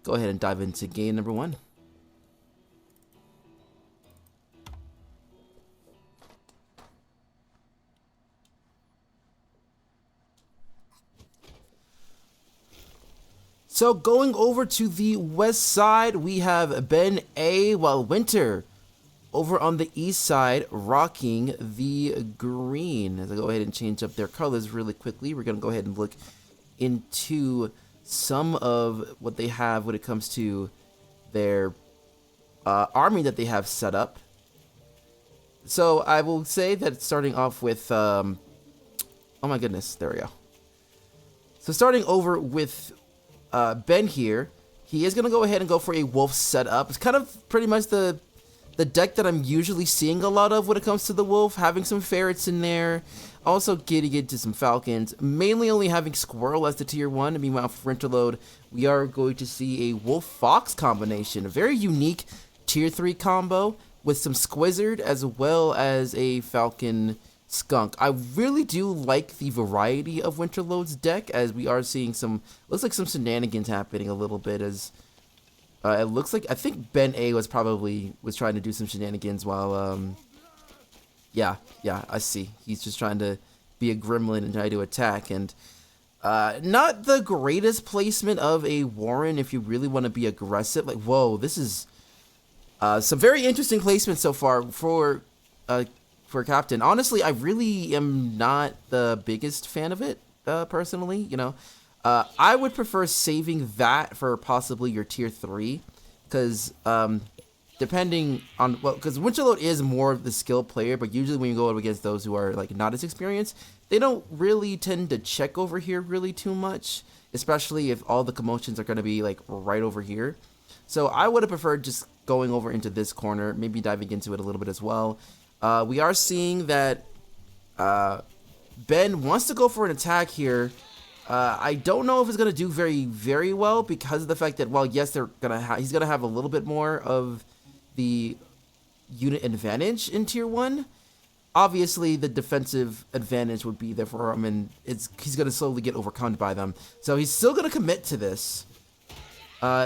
go ahead and dive into game number 1. So going over to the west side, we have Ben A, while Winter over on the east side rocking the green. As I go ahead and change up their colors really quickly, we're going to go ahead and look into some of what they have when it comes to their army that they have set up. So I will say that starting off with, oh my goodness, there we go. So starting over with Ben here, he is going to go ahead and go for a wolf setup. It's kind of pretty much the deck that I'm usually seeing a lot of when it comes to the wolf, having some ferrets in there, also getting into some falcons, mainly only having squirrel as the tier 1. Meanwhile, for Winterload, we are going to see a wolf-fox combination, a very unique tier 3 combo with some squizzard as well as a falcon skunk. I really do like the variety of Winterload's deck, as we are seeing some, looks like some shenanigans happening a little bit, as it looks like, I think Ben A was trying to do some shenanigans while, yeah, I see. He's just trying to be a gremlin and try to attack, and not the greatest placement of a Warren if you really want to be aggressive. Like, whoa, this is some very interesting placement so far for Captain. Honestly, I really am not the biggest fan of it, personally, you know. I would prefer saving that for possibly your tier 3, because depending on, well, because Winterload is more of the skill player, but usually when you go up against those who are like not as experienced, they don't really tend to check over here really too much, especially if all the commotions are going to be like right over here. So I would have preferred just going over into this corner, maybe diving into it a little bit as well. We are seeing that Ben wants to go for an attack here. I don't know if it's going to do very, very well because of the fact that, well, yes, he's going to have a little bit more of the unit advantage in tier 1. Obviously, the defensive advantage would be there for him, and he's going to slowly get overcome by them. So he's still going to commit to this.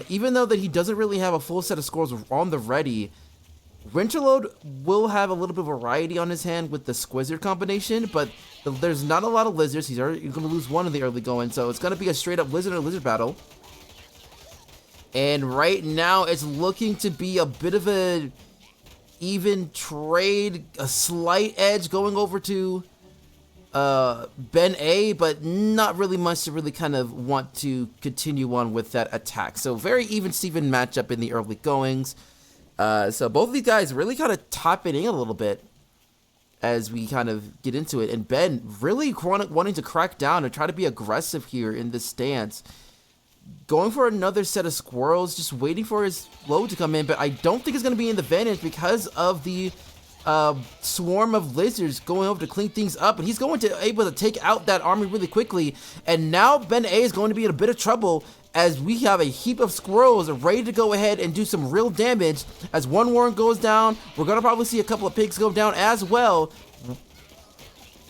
Even though that he doesn't really have a full set of scores on the ready, Winterload will have a little bit of variety on his hand with the Squizzard combination, but there's not a lot of lizards. He's going to lose one in the early going, so it's going to be a straight up lizard and lizard battle. And right now, it's looking to be a bit of a even trade, a slight edge going over to Ben A, but not really much to really kind of want to continue on with that attack. So very even Steven matchup in the early goings. So both of these guys really kind of topping in a little bit as we kind of get into it. And Ben really wanting to crack down and try to be aggressive here in this stance. Going for another set of squirrels, just waiting for his load to come in. But I don't think it's going to be in the advantage because of the swarm of lizards going over to clean things up. And he's going to able to take out that army really quickly. And now Ben A is going to be in a bit of trouble, as we have a heap of squirrels ready to go ahead and do some real damage. As one Warren goes down, we're going to probably see a couple of pigs go down as well.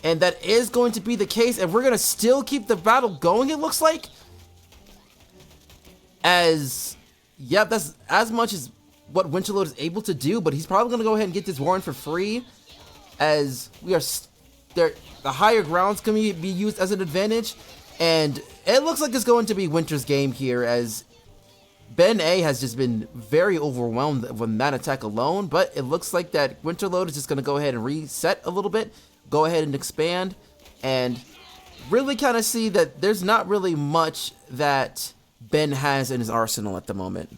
And that is going to be the case, and we're going to still keep the battle going, it looks like. Yep, that's as much as what Winterload is able to do, but he's probably going to go ahead and get this Warren for free, as we are there. The higher grounds can be used as an advantage. And it looks like it's going to be Winter's game here, as Ben A has just been very overwhelmed with that attack alone. But it looks like that Winterload is just going to go ahead and reset a little bit, go ahead and expand, and really kind of see that there's not really much that Ben has in his arsenal at the moment.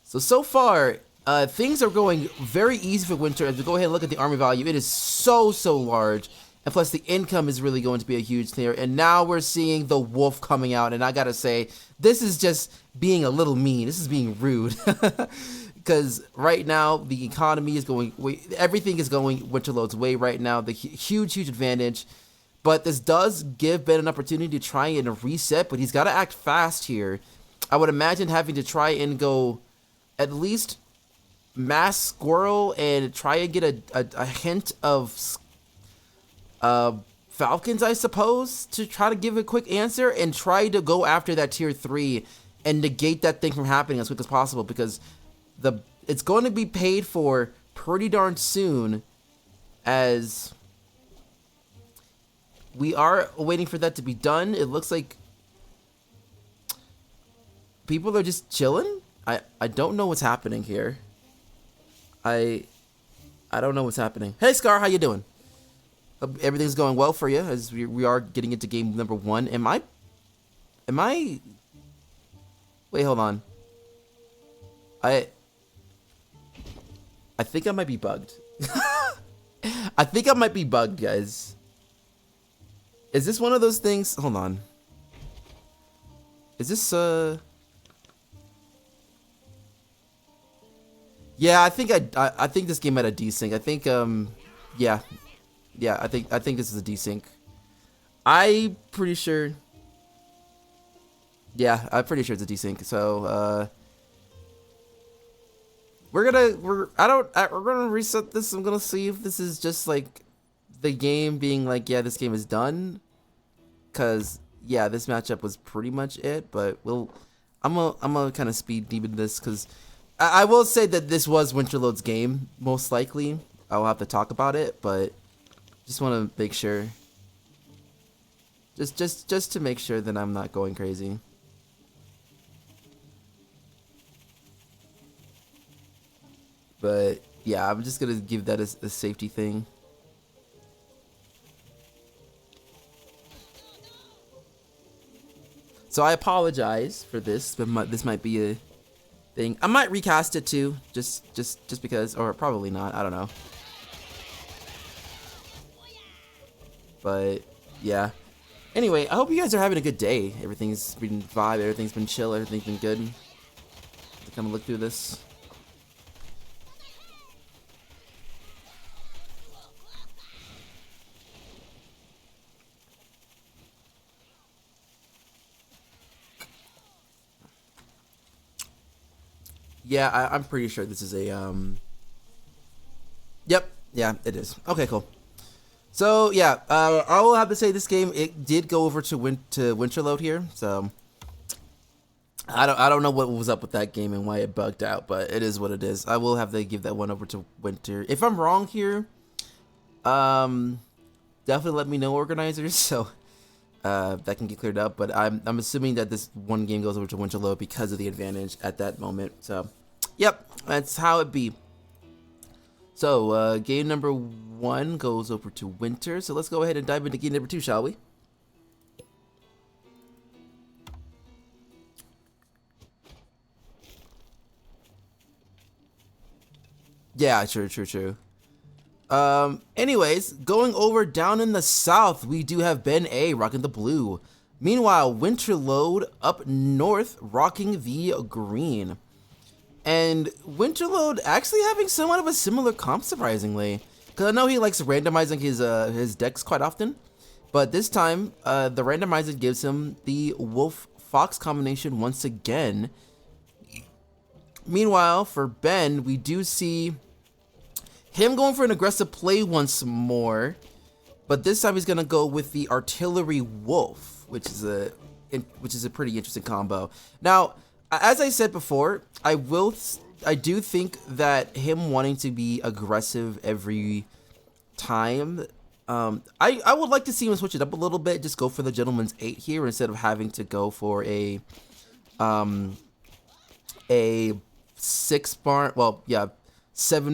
So far, things are going very easy for Winter. As we go ahead and look at the army value, it is so large. And plus, the income is really going to be a huge thing. And now we're seeing the wolf coming out. And I gotta say, this is just being a little mean. This is being rude. Because right now, the economy is going, everything is going Winterload's way right now. The huge advantage. But this does give Ben an opportunity to try and reset. But he's got to act fast here. I would imagine having to try and go at least mass squirrel and try and get a hint of Falcons, I suppose, to try to give a quick answer and try to go after that tier 3 and negate that thing from happening as quick as possible, because it's going to be paid for pretty darn soon, as we are waiting for that to be done. It looks like people are just chilling. I don't know what's happening here. I don't know what's happening. Hey Scar, how you doing? Hope everything's going well for you as we are getting into game number 1. Am I wait, hold on. I think I might be bugged. I think I might be bugged, guys. Is this one of those things? Hold on. Is this yeah, I think I think this game had a desync. I think yeah. Yeah, I think this is a desync. I'm pretty sure. Yeah, I'm pretty sure it's a desync. So we're gonna reset this. I'm gonna see if this is just like the game being like, yeah, this game is done. Cause yeah, this matchup was pretty much it. But I'm gonna kind of speed deep in this, cause I will say that this was Winterload's game, most likely. I'll have to talk about it, but just want to make sure. Just to make sure that I'm not going crazy. But yeah, I'm just gonna give that as a safety thing. So I apologize for this, but this might be a thing. I might recast it too, just because, or probably not. I don't know. But yeah. Anyway, I hope you guys are having a good day. Everything's been vibe. Everything's been chill. Everything's been good. To kind of look through this. Yeah, I'm pretty sure this is a Yep. Yeah, it is. Okay, cool. So yeah, I will have to say this game, it did go over to Winterload here. So I don't know what was up with that game and why it bugged out, but it is what it is. I will have to give that one over to Winter. If I'm wrong here, definitely let me know, organizers, so that can get cleared up. But I'm assuming that this one game goes over to Winterload because of the advantage at that moment. So yep, that's how it be. So, game number 1 goes over to Winter. So let's go ahead and dive into game number 2, shall we? Yeah, true. Anyways, going over down in the south, we do have Ben A rocking the blue. Meanwhile, Winterload up north rocking the green. And Winterload actually having somewhat of a similar comp, surprisingly. Because I know he likes randomizing his decks quite often. But this time, the randomizer gives him the Wolf-Fox combination once again. Meanwhile, for Ben, we do see him going for an aggressive play once more. But this time he's going to go with the Artillery Wolf, which is a pretty interesting combo. Now, as I said before, I do think that him wanting to be aggressive every time, I would like to see him switch it up a little bit, just go for the Gentleman's 8 here instead of having to go for a 7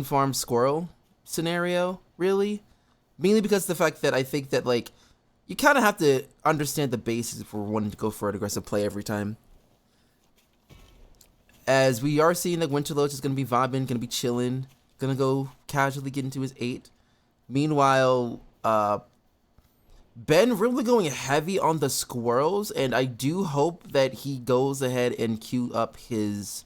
farm squirrel scenario, really. Mainly because of the fact that I think that, like, you kind of have to understand the basis for wanting to go for an aggressive play every time. As we are seeing that Winterload is going to be vibing, going to be chilling, going to go casually get into his 8. Meanwhile, Ben really going heavy on the squirrels, and I do hope that he goes ahead and queue up his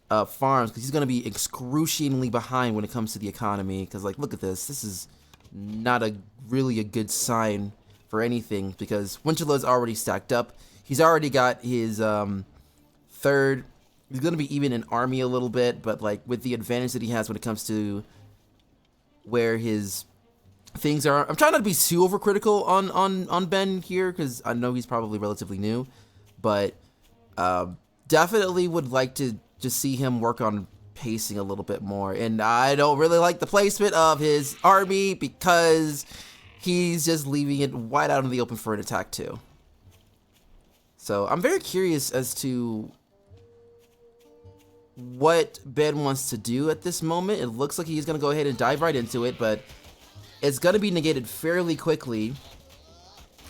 farms, because he's going to be excruciatingly behind when it comes to the economy. Because, like, look at this. This is not really a good sign for anything, because Winterload's already stacked up. He's already got his 3rd. He's going to be even in army a little bit, but like with the advantage that he has when it comes to where his things are. I'm trying not to be too overcritical on Ben here because I know he's probably relatively new, but definitely would like to just see him work on pacing a little bit more. And I don't really like the placement of his army because he's just leaving it wide out in the open for an attack too. So I'm very curious as to what Ben wants to do at this moment. It looks like he's going to go ahead and dive right into it, but it's going to be negated fairly quickly.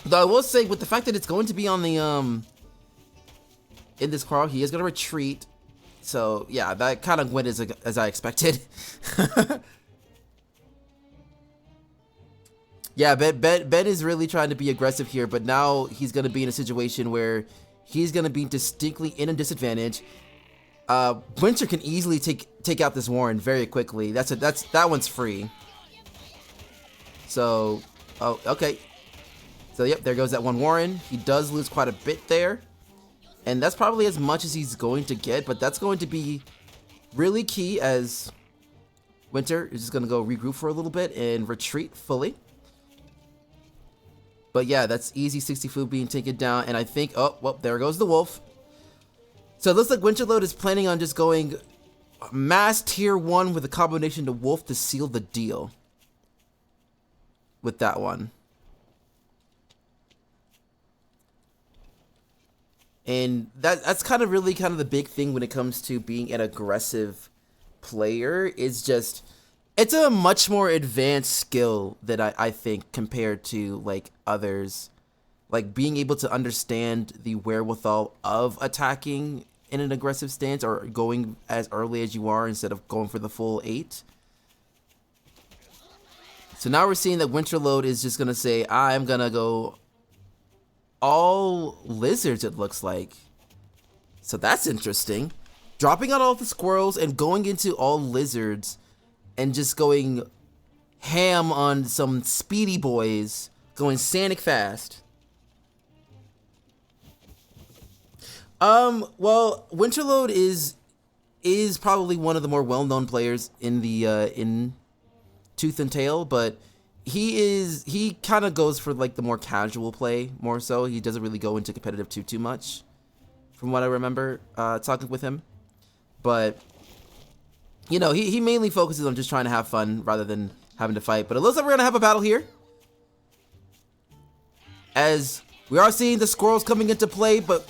Though I will say, with the fact that it's going to be on the, in this crawl, he is going to retreat. So, yeah, that kind of went as I expected. Yeah, Ben is really trying to be aggressive here, but now he's going to be in a situation where he's going to be distinctly in a disadvantage. Winter can easily take out this Warren very quickly. That one's free. So, oh, okay. So, yep, there goes that one Warren. He does lose quite a bit there. And that's probably as much as he's going to get, but that's going to be really key as Winter is just going to go regroup for a little bit and retreat fully. But yeah, that's easy 60 food being taken down. And I think, oh, well, there goes the wolf. So it looks like Winterload is planning on just going mass tier 1 with a combination to wolf to seal the deal with that one. And that's kind of really kind of the big thing when it comes to being an aggressive player is just, it's a much more advanced skill that I think compared to like others. Like being able to understand the wherewithal of attacking in an aggressive stance or going as early as you are instead of going for the full 8. So now we're seeing that Winterload is just going to say, I'm going to go all lizards, it looks like. So that's interesting. Dropping out all the squirrels and going into all lizards and just going ham on some speedy boys, going Sonic fast. Well, Winterload is probably one of the more well-known players in the in Tooth and Tail, but he kind of goes for like the more casual play more so. He doesn't really go into competitive too much, from what I remember talking with him. But you know, he mainly focuses on just trying to have fun rather than having to fight. But it looks like we're gonna have a battle here, as we are seeing the squirrels coming into play, but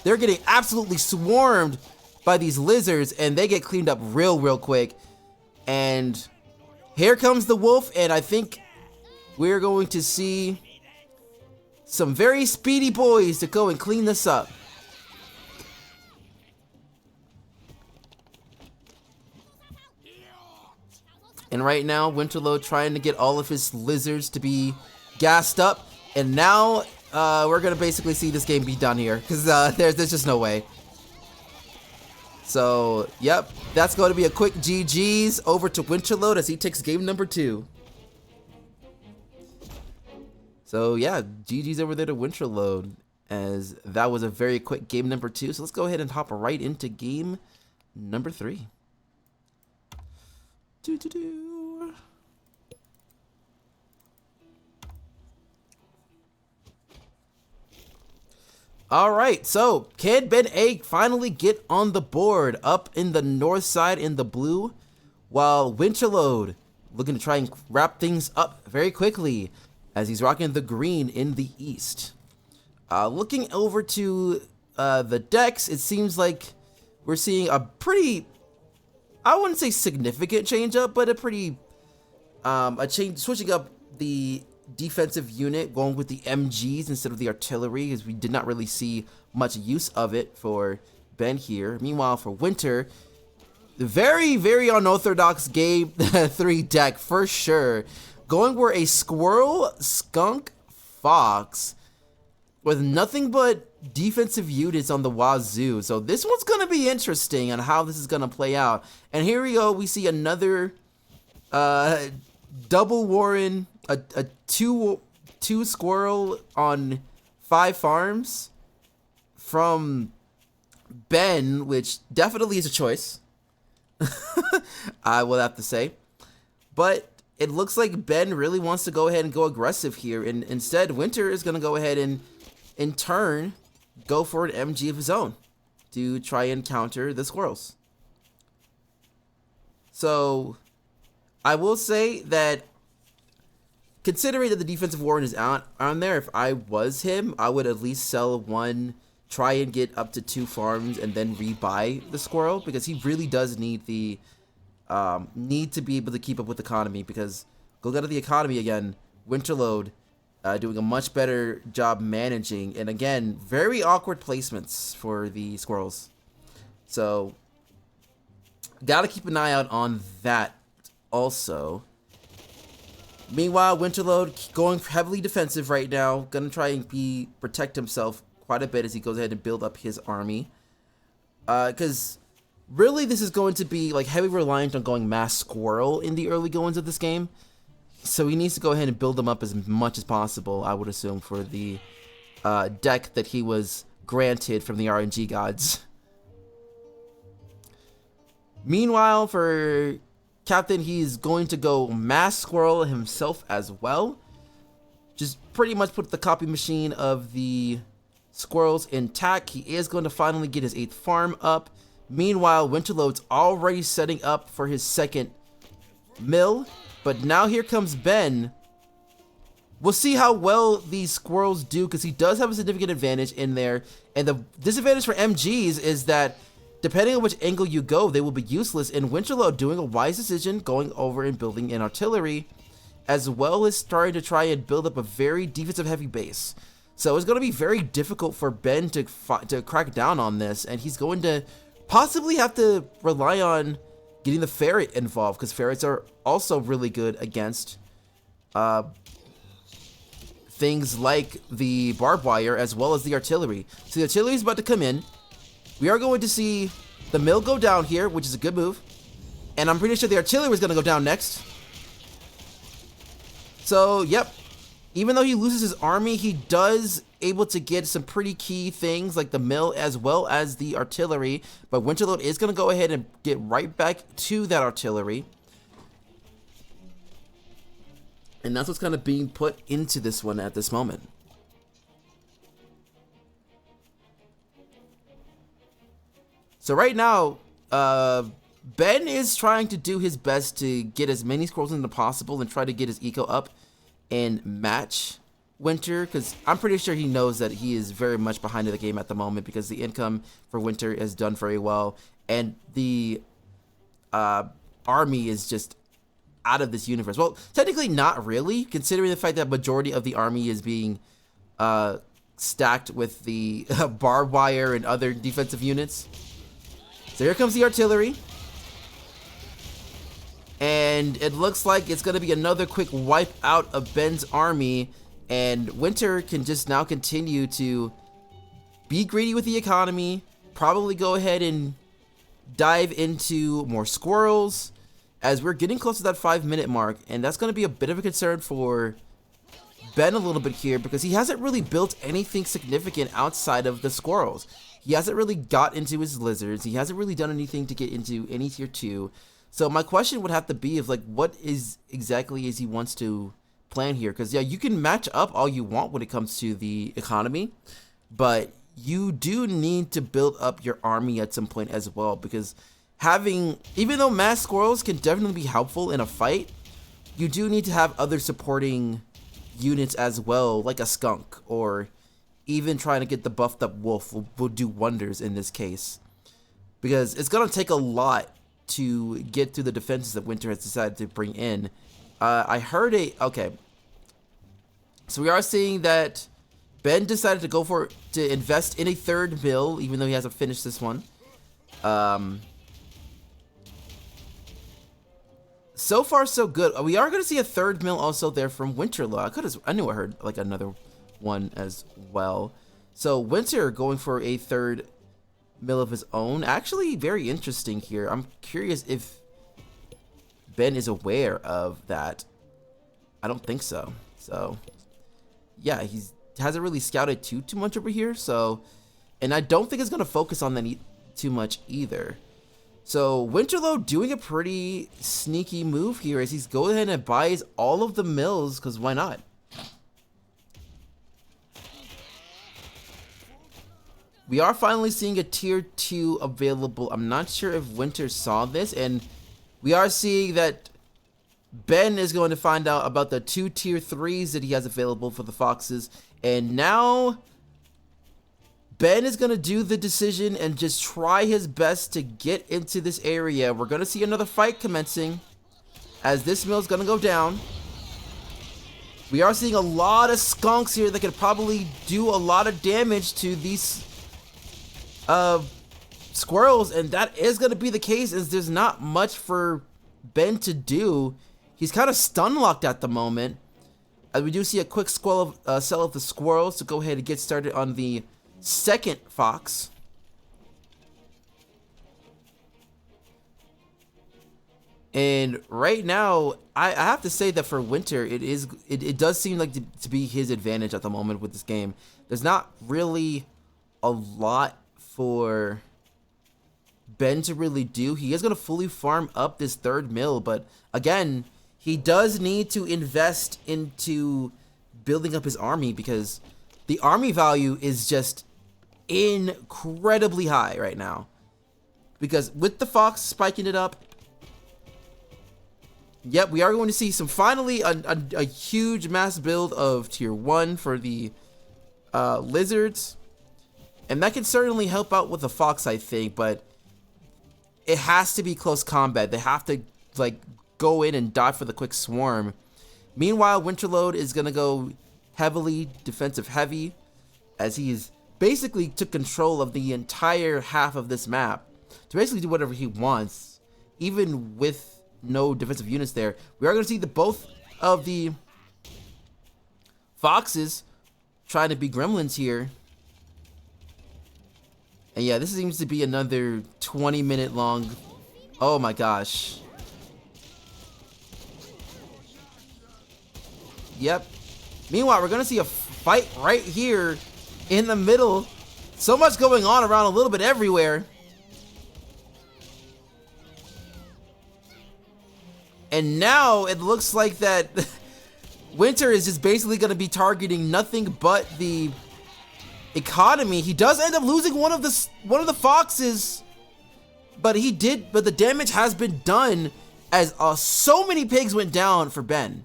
they're getting absolutely swarmed by these lizards, and they get cleaned up real quick. And here comes the wolf, and I think we're going to see some very speedy boys to go and clean this up. And right now, Winterload trying to get all of his lizards to be gassed up, and now we're gonna basically see this game be done here, because there's just no way. So, yep, that's going to be a quick GG's over to Winterload as he takes game number 2. So, yeah, GG's over there to Winterload, as that was a very quick game number 2. So let's go ahead and hop right into game number 3. Alright, so can Ben A finally get on the board up in the north side in the blue, while Winterload looking to try and wrap things up very quickly as he's rocking the green in the east. Looking over to the decks, it seems like we're seeing a pretty, I wouldn't say significant change up, but a pretty, a change, switching up the defensive unit, going with the MGs instead of the artillery, as we did not really see much use of it for Ben here. Meanwhile, for Winter, the very unorthodox game 3 deck for sure, going for a squirrel, skunk, fox with nothing but defensive units on the wazoo. So this one's gonna be interesting on how this is gonna play out. And here we go, we see another double Warren, a two squirrel on 5 farms from Ben, which definitely is a choice. I will have to say. But it looks like Ben really wants to go ahead and go aggressive here, and instead Winter is going to go ahead and in turn go for an MG of his own to try and counter the squirrels. So I will say that considering that the defensive warden is out on there, if I was him, I would at least sell one, try and get up to 2 farms, and then rebuy the squirrel, because he really does need the need to be able to keep up with the economy. Because go get to the economy again, Winterload doing a much better job managing, and again, very awkward placements for the squirrels. So gotta keep an eye out on that also. Meanwhile, Winterload going heavily defensive right now. Gonna try and protect himself quite a bit as he goes ahead and build up his army. Because really this is going to be like heavy reliant on going mass squirrel in the early goings of this game. So he needs to go ahead and build them up as much as possible, I would assume, for the deck that he was granted from the RNG gods. Meanwhile, for Captain, he's going to go mass squirrel himself as well. Just pretty much put the copy machine of the squirrels intact. He is going to finally get his 8th farm up. Meanwhile, Winterload's already setting up for his 2nd mill. But now here comes Ben. We'll see how well these squirrels do, because he does have a significant advantage in there. And the disadvantage for MGs is that depending on which angle you go, they will be useless. And Winterload doing a wise decision, going over and building an artillery, as well as starting to try and build up a very defensive heavy base. So it's going to be very difficult for Ben to crack down on this, and he's going to possibly have to rely on getting the ferret involved, because ferrets are also really good against things like the barbed wire as well as the artillery. So the artillery is about to come in. We are going to see the mill go down here, which is a good move. And I'm pretty sure the artillery is going to go down next. So, yep. Even though he loses his army, he does able to get some pretty key things like the mill as well as the artillery. But Winterload is going to go ahead and get right back to that artillery. And that's what's kind of being put into this one at this moment. So right now, Ben is trying to do his best to get as many squirrels into possible and try to get his eco up and match Winter, because I'm pretty sure he knows that he is very much behind in the game at the moment, because the income for Winter is done very well, and the army is just out of this universe. Well, technically not really, considering the fact that majority of the army is being stacked with the barbed wire and other defensive units. So here comes the artillery. And it looks like it's going to be another quick wipe out of Ben's army. And Winter can just now continue to be greedy with the economy. Probably go ahead and dive into more squirrels, as we're getting close to that 5-minute mark. And that's going to be a bit of a concern for Ben a little bit here, because he hasn't really built anything significant outside of the squirrels. He hasn't really got into his lizards. He hasn't really done anything to get into any tier 2. So my question would have to be of like, what is exactly is he wants to plan here? Because yeah, you can match up all you want when it comes to the economy, but you do need to build up your army at some point as well, because even though mass squirrels can definitely be helpful in a fight, you do need to have other supporting units as well, like a skunk, or even trying to get the buffed up wolf will do wonders in this case, because it's going to take a lot to get through the defenses that Winter has decided to bring in. I heard okay. So we are seeing that Ben decided to invest in a 3rd mill, even though he hasn't finished this one. So far, so good. We are going to see a 3rd mill also there from Winterload. I knew I heard like another one as well. So Winter going for a 3rd mill of his own. Actually, very interesting here. I'm curious if Ben is aware of that. I don't think so. So yeah, he hasn't really scouted too much over here. So, and I don't think it's going to focus on that too much either. So Winterload doing a pretty sneaky move here as he's going ahead and buys all of the mills, because why not? We are finally seeing a tier 2 available. I'm not sure if Winter saw this, and we are seeing that Ben is going to find out about the 2 tier 3s that he has available for the Foxes. And now Ben is going to do the decision and just try his best to get into this area. We're going to see another fight commencing as this mill is going to go down. We are seeing a lot of skunks here that could probably do a lot of damage to these squirrels, and that is going to be the case as there's not much for Ben to do. He's kind of stun locked at the moment, as we do see a quick sell of the squirrels to go ahead and get started on the second fox. And right now, I have to say that for Winter, it does seem like to be his advantage at the moment with this game. There's not really a lot for Ben to really do. He is going to fully farm up this third mill, but again, he does need to invest into building up his army because the army value is just incredibly high right now. Because with the fox spiking it up, yep, we are going to see finally a huge mass build of tier 1 for the lizards. And that can certainly help out with the fox, I think, but it has to be close combat. They have to like go in and die for the quick swarm. Meanwhile, Winterload is going to go heavily defensive heavy as he's basically took control of the entire half of this map to basically do whatever he wants, even with no defensive units there. We are going to see both of the foxes trying to be gremlins here. And yeah, this seems to be another 20-minute long. Oh my gosh. Yep. Meanwhile, we're going to see a fight right here in the middle. So much going on around a little bit everywhere. And now it looks like that Winter is just basically going to be targeting nothing but the economy. He does end up losing one of the foxes, but the damage has been done as so many pigs went down for Ben.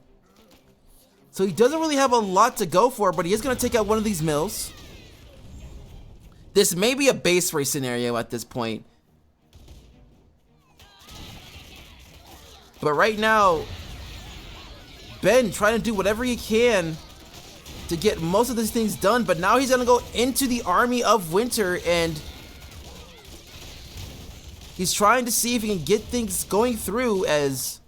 So he doesn't really have a lot to go for, but he is going to take out one of these mills. This may be a base race scenario at this point. But right now, Ben trying to do whatever he can to get most of these things done, but now he's gonna go into the army of Winter and he's trying to see if he can get things going through as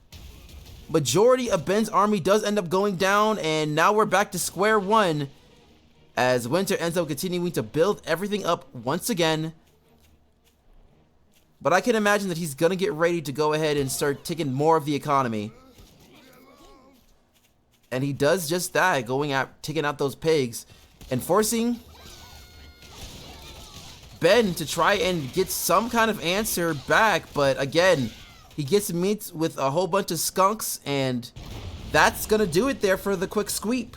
majority of Ben's army does end up going down, and now we're back to square one as Winter ends up continuing to build everything up once again. But I can imagine that he's gonna get ready to go ahead and start taking more of the economy. And he does just that, taking out those pigs and forcing Ben to try and get some kind of answer back. But again, he gets meets with a whole bunch of skunks, and that's gonna do it there for the quick sweep.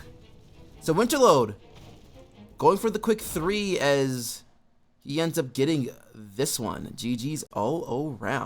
So Winterload going for the quick 3 as he ends up getting this one. GG's all around.